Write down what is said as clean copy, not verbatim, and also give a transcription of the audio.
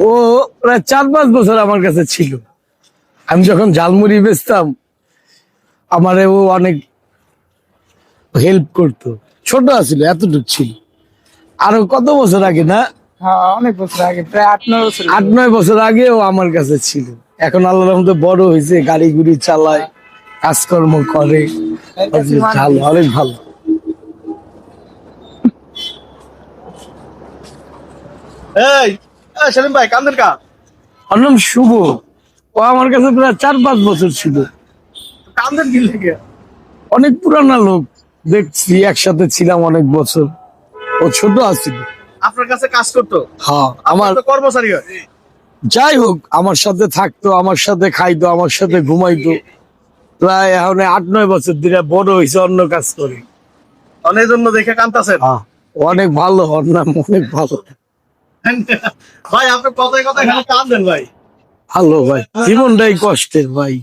ও প্রায় 4-5 বছর আমার কাছে ছিল। আমি যখন ঝালমুড়ি বেচতাম আমারে ও অনেক হেল্প করতো। ছোট আছিল, এতটুকু ছিল। আরো কত বছর আগে না, হ্যাঁ, অনেক বছর আগে, প্রায় 8-9 বছর আগে। 8-9 বছর আগে ও আমার কাছে ছিল। এখন আল্লাহর রহমতে বড় হয়েছে, গাড়ি গুড়ি চালায়, কাজকর্ম করে, ভালো, অনেক ভালো। এই এই সেলিম ভাই কান্দেন কা? ওর নাম শুভ। ও আমার কাছে প্রায় 4-5 বছর ছিল। কান্দেন কি লেগে? অনেক পুরানা লোক, দেখছি একসাথে ছিলাম অনেক বছর। ও ছোট আছিল। আপনার কাছে কাজ করতো? হ্যাঁ, আমার আমার তো কর্মচারী হয়। যাই হোক আমার সাথে থাকতো, আমার সাথে খাইতো, আমার সাথে ঘুমাইতো। প্রায় এখন 8-9 বছর ধরে বড় হয়েছে, অন্য কাজ করে। অনেক জন্য দেখে কান্তাছেন। হ্যাঁ, অনেক ভালো, ওর নাম অনেক ভালো। ভাই আপনি কথায় কথায় খালি কান্দেন ভাই। ভালো ভাই, জীবনটাই কষ্টের ভাই।